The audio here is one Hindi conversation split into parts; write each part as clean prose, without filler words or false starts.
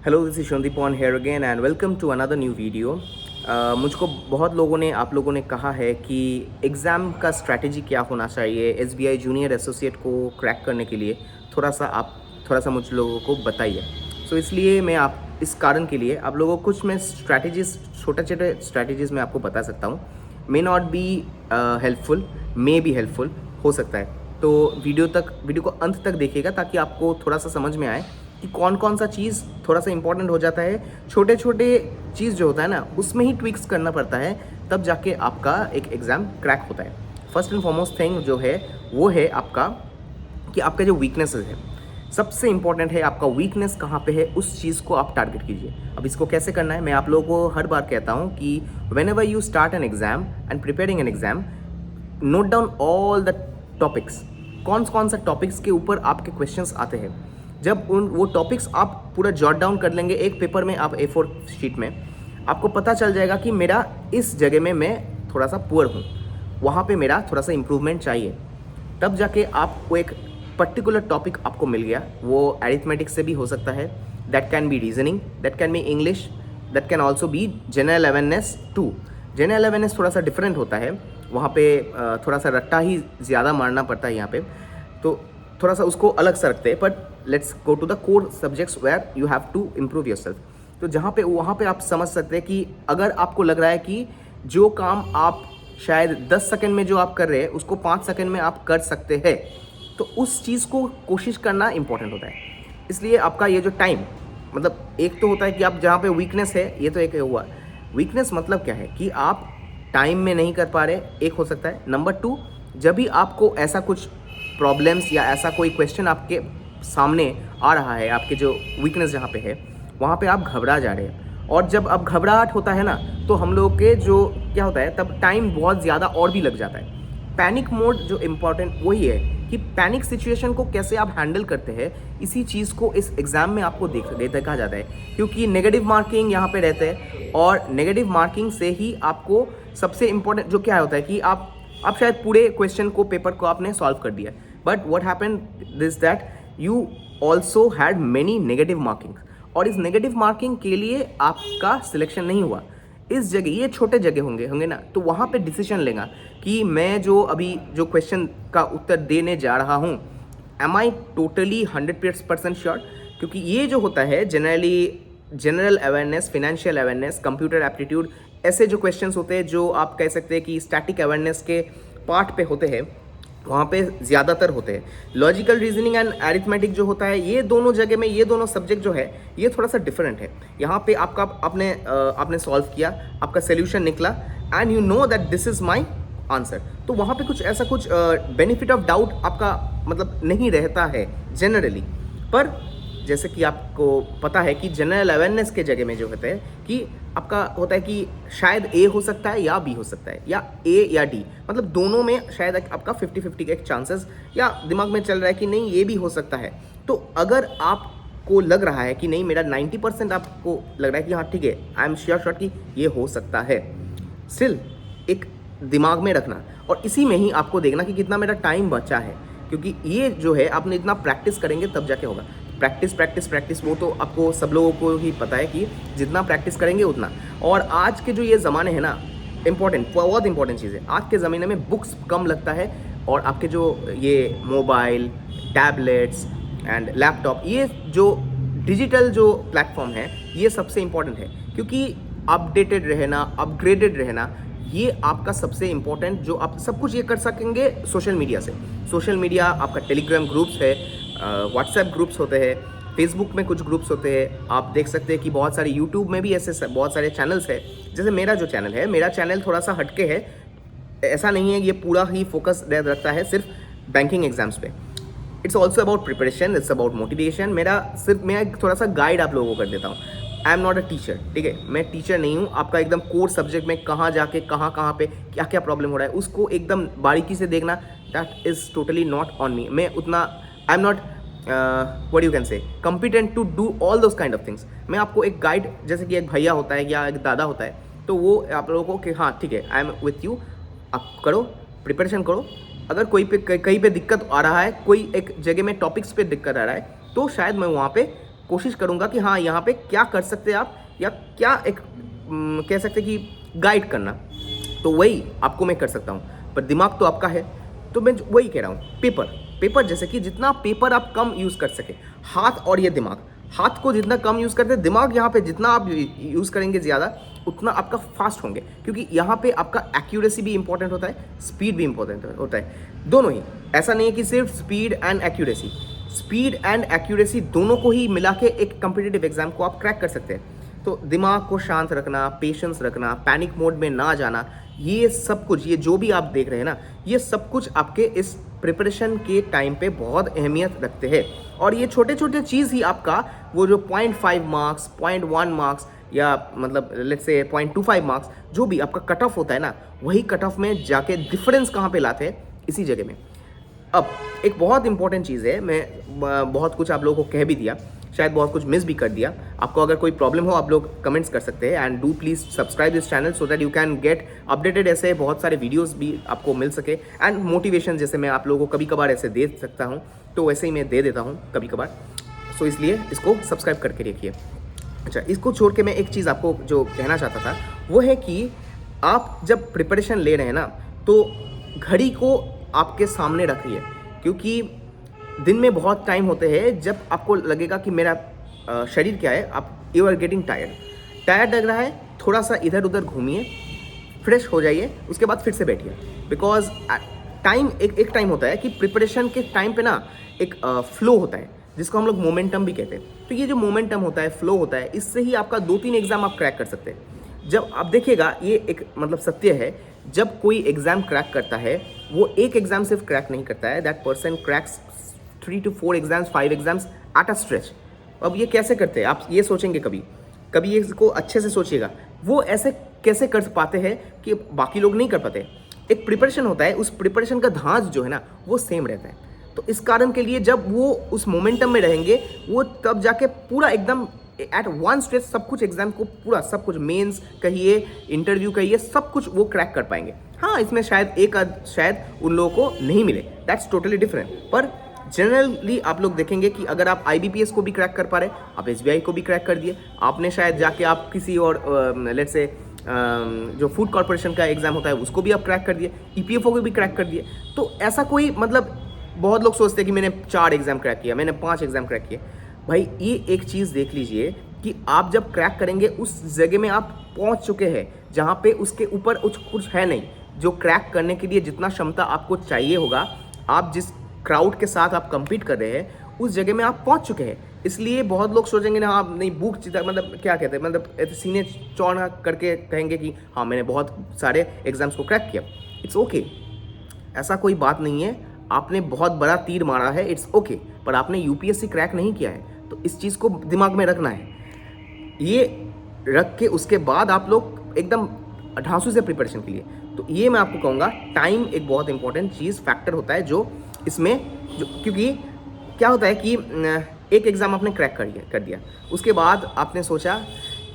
Hello, this is Shondeep on here again and welcome to another new video. मुझको बहुत लोगों ने आप लोगों ने कहा है कि एग्ज़ाम का स्ट्रैटेजी क्या होना चाहिए एसबीआई जूनियर एसोसिएट को क्रैक करने के लिए। थोड़ा सा मुझ लोगों को बताइए। इसलिए मैं आप इस कारण के लिए आप लोगों को कुछ मैं स्ट्रैटेजीज छोटे छोटे स्ट्रैटेजीज मैं आपको बता सकता हूँ। May not be helpful, may be helpful हो सकता है। तो वीडियो को अंत तक देखिएगा ताकि आपको थोड़ा सा समझ में आए कि कौन कौन सा चीज़ थोड़ा सा इंपॉर्टेंट हो जाता है। छोटे छोटे चीज़ जो होता है ना, उसमें ही ट्विक्स करना पड़ता है, तब जाके आपका एक एग्ज़ाम क्रैक होता है। फर्स्ट एंड फॉरमोस्ट थिंग जो है वो है आपका कि आपका जो वीकनेसेस है, सबसे इंपॉर्टेंट है आपका वीकनेस कहाँ पे है, उस चीज़ को आप टारगेट कीजिए। अब इसको कैसे करना है, मैं आप लोगों को हर बार कहता हूँ कि whenever you start an exam and preparing an exam, note down all the topics. कौन सा टॉपिक्स के ऊपर आपके क्वेश्चंस आते हैं। जब वो टॉपिक्स आप पूरा जॉट डाउन कर लेंगे एक पेपर में, आप A4 शीट में, आपको पता चल जाएगा कि मेरा इस जगह में मैं थोड़ा सा पुअर हूँ, वहाँ पे मेरा थोड़ा सा इम्प्रूवमेंट चाहिए। तब जाके आपको एक पर्टिकुलर टॉपिक आपको मिल गया। वो अरिथमेटिक से भी हो सकता है, that can be reasoning, that can be English, that can also be general awareness too. General awareness थोड़ा सा डिफरेंट होता है, वहाँ पे थोड़ा सा रट्टा ही ज़्यादा मारना पड़ता है यहाँ पे, तो थोड़ा सा उसको अलग सा रखते हैं। But let's go to the core subjects where you have to improve yourself. तो वहाँ पे आप समझ सकते हैं कि अगर आपको लग रहा है कि जो काम आप शायद 10 सेकंड में जो आप कर रहे हैं उसको 5 सेकंड में आप कर सकते हैं, तो उस चीज़ को कोशिश करना इंपॉर्टेंट होता है। इसलिए आपका ये जो टाइम, मतलब एक तो होता है कि आप जहाँ पे वीकनेस है, ये तो एक हुआ। वीकनेस मतलब क्या है कि आप टाइम में नहीं कर पा रहे, एक हो सकता है। नंबर 2, जब भी आपको ऐसा कुछ प्रॉब्लम्स या ऐसा कोई क्वेश्चन आपके सामने आ रहा है, आपके जो वीकनेस जहाँ पे है वहाँ पे आप घबरा जा रहे हैं। और जब अब घबराहट होता है ना, तो हम लोग के जो क्या होता है, तब टाइम बहुत ज़्यादा और भी लग जाता है। पैनिक मोड जो इम्पॉर्टेंट वही है कि पैनिक सिचुएशन को कैसे आप हैंडल करते हैं, इसी चीज़ को इस एग्ज़ाम में आपको देखा जाता है। क्योंकि नेगेटिव मार्किंग यहाँ पे रहते हैं, और नेगेटिव मार्किंग से ही आपको सबसे इम्पोर्टेंट जो क्या होता है कि आप शायद पूरे क्वेश्चन को, पेपर को आपने सॉल्व कर दिया, but what happened this that you also had many negative marking, और इस नेगेटिव मार्किंग के लिए आपका सिलेक्शन नहीं हुआ। इस जगह, ये छोटे जगह होंगे ना, तो वहाँ पे डिसीजन लेगा कि मैं जो अभी जो क्वेश्चन का उत्तर देने जा रहा हूँ, एम आई टोटली 100% श्योर। क्योंकि ये जो होता है generally general awareness, financial awareness, computer aptitude, ऐसे जो क्वेश्चंस होते हैं जो आप कह सकते हैं कि स्टैटिक अवेयरनेस के पार्ट पे होते हैं, वहाँ पे ज़्यादातर होते हैं। लॉजिकल रीजनिंग एंड अरिथमेटिक जो होता है, ये दोनों जगह में, ये दोनों सब्जेक्ट जो है ये थोड़ा सा डिफरेंट है। यहाँ पे आपने सॉल्व किया, आपका सोल्यूशन निकला, and you know that this is my answer. तो वहाँ पे कुछ बेनिफिट ऑफ डाउट आपका मतलब नहीं रहता है जनरली। पर जैसे कि आपको पता है कि जनरल अवेयरनेस के जगह में जो होता है कि आपका होता है कि शायद ए हो सकता है या बी हो सकता है, या ए या डी, मतलब दोनों में शायद आपका 50-50 का एक चांसेस, या दिमाग में चल रहा है कि नहीं ये भी हो सकता है। तो अगर आपको लग रहा है कि नहीं, मेरा 90% आपको लग रहा है कि हाँ ठीक है, आई एम श्योर कि ये हो सकता है, स्टिल एक दिमाग में रखना, और इसी में ही आपको देखना कि कितना मेरा टाइम बचा है। क्योंकि ये जो है आपने इतना प्रैक्टिस करेंगे तब जाके होगा। प्रैक्टिस वो तो आपको सब लोगों को ही पता है कि जितना प्रैक्टिस करेंगे उतना। और आज के जो ये ज़माने हैं ना, बहुत इंपॉर्टेंट चीज़ है, आज के ज़माने में बुक्स कम लगता है, और आपके जो ये मोबाइल, टैबलेट्स एंड लैपटॉप, ये जो डिजिटल जो प्लेटफॉर्म है, ये सबसे इंपॉर्टेंट है। क्योंकि अपडेटेड रहना, अपग्रेडेड रहना, ये आपका सबसे इंपॉर्टेंट, जो आप सब कुछ ये कर सकेंगे सोशल मीडिया से। सोशल मीडिया, आपका टेलीग्राम ग्रुप्स है, व्हाट्सएप ग्रुप्स होते हैं, फेसबुक में कुछ ग्रुप्स होते हैं, आप देख सकते हैं कि बहुत सारे यूट्यूब में भी ऐसे बहुत सारे चैनल्स है। जैसे मेरा जो चैनल है, मेरा चैनल थोड़ा सा हटके है, ऐसा नहीं है ये पूरा ही फोकस रखता है सिर्फ बैंकिंग एग्जाम्स पे। It's also about preparation, it's about motivation. मैं थोड़ा सा गाइड आप लोगों को कर देता हूँ। आई एम नॉट अ टीचर, ठीक है, मैं टीचर नहीं हूँ। आपका एकदम कोर सब्जेक्ट में कहाँ जाके कहाँ पे क्या क्या प्रॉब्लम हो रहा है, उसको एकदम बारीकी से देखना, that is totally not on me. मैं उतना, I am not what you can say competent to do all those kind of things. मैं आपको एक गाइड, जैसे कि एक भैया होता है या एक दादा होता है, तो वो आप लोगों को कि हाँ ठीक है, आई एम विथ यू, आप करो, प्रिपरेशन करो। अगर कहीं पे दिक्कत आ रहा है, कोई एक जगह में टॉपिक्स पे दिक्कत आ रहा है, तो शायद मैं वहाँ पे कोशिश करूँगा कि हाँ यहाँ पे क्या कर सकते हैं आप, या क्या एक कह सकते हैं कि गाइड करना, तो वही आपको मैं कर सकता हूँ। पर दिमाग तो आपका है, तो मैं वही कह रहा हूँ, पेपर जैसे कि जितना पेपर आप कम यूज़ कर सके, हाथ और ये दिमाग, हाथ को जितना कम यूज़ करते, दिमाग यहाँ पे जितना आप यूज़ करेंगे ज़्यादा, उतना आपका फास्ट होंगे, क्योंकि यहाँ पे आपका एक्यूरेसी भी इंपॉर्टेंट होता है, स्पीड भी इंपॉर्टेंट होता है, दोनों ही। ऐसा नहीं है कि सिर्फ speed and accuracy, speed and accuracy दोनों को ही मिला के एक कॉम्पिटिटिव एग्जाम को आप क्रैक कर सकते हैं। तो दिमाग को शांत रखना, पेशेंस रखना, पैनिक मोड में ना जाना, ये सब कुछ, ये जो भी आप देख रहे हैं ना, ये सब कुछ आपके इस प्रिपरेशन के टाइम पे बहुत अहमियत रखते हैं। और ये छोटे छोटे चीज़ ही आपका वो जो 0.5 मार्क्स, 0.1 मार्क्स, या मतलब लेट्स से 0.25 मार्क्स, जो भी आपका कट ऑफ होता है ना, वही कट ऑफ में जाके डिफरेंस कहाँ पे लाते हैं, इसी जगह में। अब एक बहुत इंपॉर्टेंट चीज़ है, मैं बहुत कुछ आप लोगों को कह भी दिया, शायद बहुत कुछ मिस भी कर दिया। आपको अगर कोई प्रॉब्लम हो, आप लोग कमेंट्स कर सकते हैं, and do please subscribe this channel so that you can get updated, ऐसे बहुत सारे वीडियोस भी आपको मिल सके, एंड मोटिवेशन जैसे मैं आप लोगों को कभी कभार ऐसे दे सकता हूँ, तो वैसे ही मैं दे देता हूँ कभी कभार। सो इसलिए इसको सब्सक्राइब करके रखिए। अच्छा, इसको छोड़ के मैं एक चीज़ आपको जो कहना चाहता था, वो है कि आप जब प्रिपरेशन ले रहे हैं ना, तो घड़ी को आपके सामने रखिए, क्योंकि दिन में बहुत टाइम होते हैं जब आपको लगेगा कि मेरा शरीर क्या है, आप यू आर गेटिंग टायर्ड लग रहा है, थोड़ा सा इधर उधर घूमिए, फ्रेश हो जाइए, उसके बाद फिर से बैठिए। बिकॉज टाइम एक टाइम होता है कि प्रिपरेशन के टाइम पे ना एक फ्लो होता है, जिसको हम लोग मोमेंटम भी कहते हैं। तो ये जो मोमेंटम होता है, फ्लो होता है, इससे ही आपका 2-3 एग्जाम आप क्रैक कर सकते हैं। जब आप देखिएगा, ये एक मतलब सत्य है, जब कोई एग्जाम क्रैक करता है, वो एक एग्जाम सिर्फ क्रैक नहीं करता है, that person cracks 3 to 4 exams, 5 exams at a stretch. अब ये कैसे करते हैं, आप ये सोचेंगे कभी इसको अच्छे से सोचिएगा, वो ऐसे कैसे कर पाते हैं कि बाकी लोग नहीं कर पाते। एक प्रिपरेशन होता है, उस प्रिपरेशन का धांच जो है ना, वो सेम रहता है। तो इस कारण के लिए जब वो उस मोमेंटम में रहेंगे, वो तब जाके पूरा एकदम एट वन स्ट्रेच सब कुछ एग्जाम को, पूरा सब कुछ, मेंस कहिए, इंटरव्यू कहिए, सब कुछ वो क्रैक कर पाएंगे। हाँ, इसमें शायद उन लोगों को नहीं मिले, दैट्स टोटली डिफरेंट, पर जनरली आप लोग देखेंगे कि अगर आप IBPS को भी क्रैक कर पा रहे, आप SBI को भी क्रैक कर दिए, आपने शायद जाके आप किसी और लेट्स से जो फूड कॉर्पोरेशन का एग्जाम होता है उसको भी आप क्रैक कर दिए, EPFO को भी क्रैक कर दिए। तो ऐसा कोई मतलब, बहुत लोग सोचते हैं कि मैंने 4 एग्जाम क्रैक किया, मैंने 5 एग्जाम क्रैक किए। भाई, ये एक चीज़ देख लीजिए कि आप जब क्रैक करेंगे, उस जगह में आप पहुंच चुके हैं जहाँ पे उसके ऊपर कुछ है नहीं। जो क्रैक करने के लिए जितना क्षमता आपको चाहिए होगा, आप जिस क्राउड के साथ आप compete कर रहे हैं, उस जगह में आप पहुंच चुके हैं। इसलिए बहुत लोग सोचेंगे ना, आप नहीं बुक चिता, मतलब क्या कहते हैं, मतलब सीने चौड़ा करके कहेंगे कि हाँ मैंने बहुत सारे एग्जाम्स को क्रैक किया। इट्स ओके, ऐसा कोई बात नहीं है। आपने बहुत बड़ा तीर मारा है, इट्स ओके, पर आपने UPSC क्रैक नहीं किया है, तो इस चीज़ को दिमाग में रखना है। ये रख के उसके बाद आप लोग एकदम ढांसू से प्रिपरेशन के लिए, तो ये मैं आपको कहूँगा, टाइम एक बहुत इंपॉर्टेंट चीज़, फैक्टर होता है जो इसमें, जो क्योंकि क्या होता है कि एक एग्ज़ाम आपने क्रैक कर दिया, उसके बाद आपने सोचा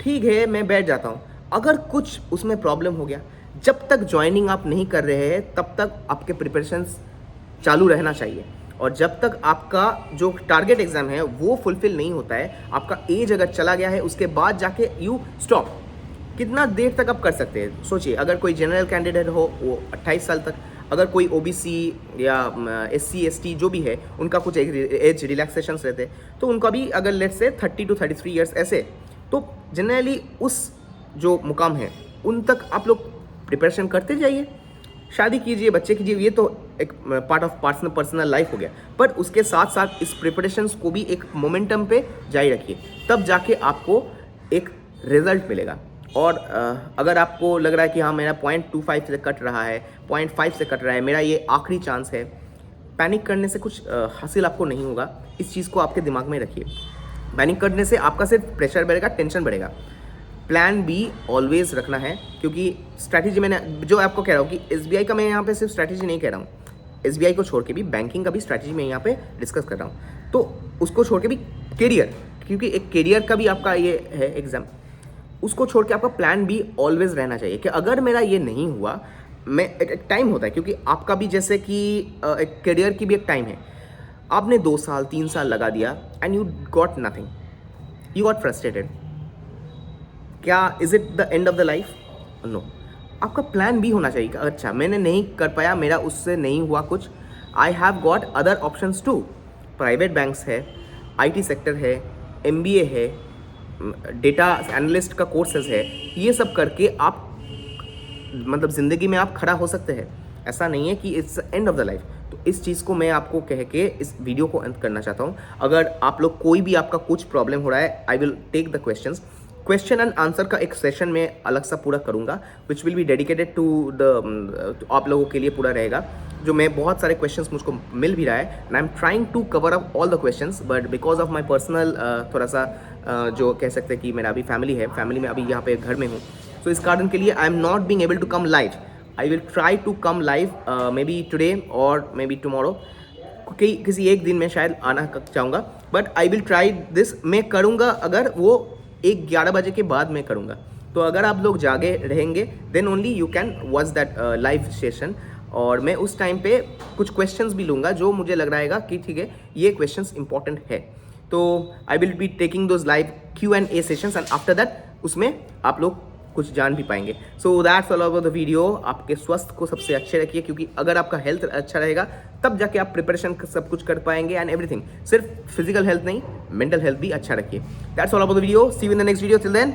ठीक है मैं बैठ जाता हूँ। अगर कुछ उसमें प्रॉब्लम हो गया, जब तक ज्वाइनिंग आप नहीं कर रहे हैं तब तक आपके प्रिपरेशंस चालू रहना चाहिए। और जब तक आपका जो टारगेट एग्जाम है वो फुलफिल नहीं होता है, आपका एज अगर चला गया है, उसके बाद जाके यू स्टॉप। कितना देर तक आप कर सकते हैं, सोचिए। अगर कोई जनरल कैंडिडेट हो वो 28 साल तक, अगर कोई OBC या SC ST जो भी है, उनका कुछ एज रिलैक्सेशंस रहते हैं, तो उनका भी अगर लेट्स से 30 to 33 ईयर्स ऐसे, तो जनरली उस जो मुकाम है उन तक आप लोग प्रिपरेशन करते जाइए। शादी कीजिए, बच्चे कीजिए, ये तो एक पार्ट ऑफ पर्सनल लाइफ हो गया, पर उसके साथ साथ इस प्रिपरेशंस को भी एक मोमेंटम पे जारी रखिए, तब जाके आपको एक रिजल्ट मिलेगा। और अगर आपको लग रहा है कि हाँ मेरा 0.25 से कट रहा है, 0.5 से कट रहा है, मेरा ये आखिरी चांस है, पैनिक करने से कुछ हासिल आपको नहीं होगा। इस चीज़ को आपके दिमाग में रखिए। पैनिक करने से आपका सिर्फ प्रेशर बढ़ेगा, टेंशन बढ़ेगा। प्लान बी ऑलवेज रखना है, क्योंकि स्ट्रैटेजी मैंने जो आपको कह रहा हूँ कि SBI का मैं यहाँ पे सिर्फ स्ट्रैटेजी नहीं कह रहा हूँ, SBI को छोड़ के भी बैंकिंग का भी स्ट्रैटेजी मैं यहाँ पे डिस्कस कर रहा हूँ। तो उसको छोड़ के भी करियर, क्योंकि एक करियर का भी आपका ये है एग्जाम, उसको छोड़ के आपका प्लान बी ऑलवेज रहना चाहिए कि अगर मेरा ये नहीं हुआ, मैं एक टाइम होता है, क्योंकि आपका भी जैसे कि एक करियर की भी एक टाइम है। आपने 2 साल 3 साल लगा दिया and you got nothing, you got frustrated, क्या is it the end of the life? No, आपका प्लान भी होना चाहिए। अच्छा मैंने नहीं कर पाया, मेरा उससे नहीं हुआ कुछ, I have got other options too. Private banks है, आईटी सेक्टर है, एमबीए है, डेटा एनालिस्ट का कोर्सेज है, ये सब करके आप मतलब ज़िंदगी में आप खड़ा हो सकते हैं। ऐसा नहीं है कि it's and of the life. तो इस चीज़ को मैं आपको कह के इस वीडियो को अंत करना चाहता हूँ। अगर आप लोग कोई भी आपका कुछ प्रॉब्लम हो रहा है, I will take the question and answer का एक सेशन में अलग सा पूरा करूँगा, which will be dedicated to the आप लोगों के लिए पूरा रहेगा, जो मैं बहुत सारे क्वेश्चंस मुझको मिल भी रहा है and I am trying to cover up all the questions, but because of my personal थोड़ा सा जो कह सकते हैं कि मेरा अभी फैमिली है, फैमिली में अभी यहाँ पे घर में हूँ, सो इस कारण के लिए I am not being able to come live. I will try to come live maybe today और मे बी टुमारो, किसी एक दिन में शायद आना चाहूँगा, but I will try this. मैं करूँगा अगर वो 11 बजे के बाद मैं करूँगा, तो अगर आप लोग जागे रहेंगे then only you can watch that live session. और मैं उस टाइम पे कुछ क्वेश्चंस भी लूँगा जो मुझे लग रहा है कि ठीक है ये क्वेश्चंस इंपॉर्टेंट है, तो I will be taking those live Q&A sessions and after that उसमें आप लोग कुछ जान भी पाएंगे। So that's all about the video. आपके स्वास्थ्य को सबसे अच्छे रखिए, क्योंकि अगर आपका हेल्थ अच्छा रहेगा तब जाके आप प्रिपरेशन सब कुछ कर पाएंगे एंड एवरीथिंग। सिर्फ फिजिकल हेल्थ नहीं, मेंटल हेल्थ भी अच्छा रखिए। That's all about the video. See you in the next video. Till then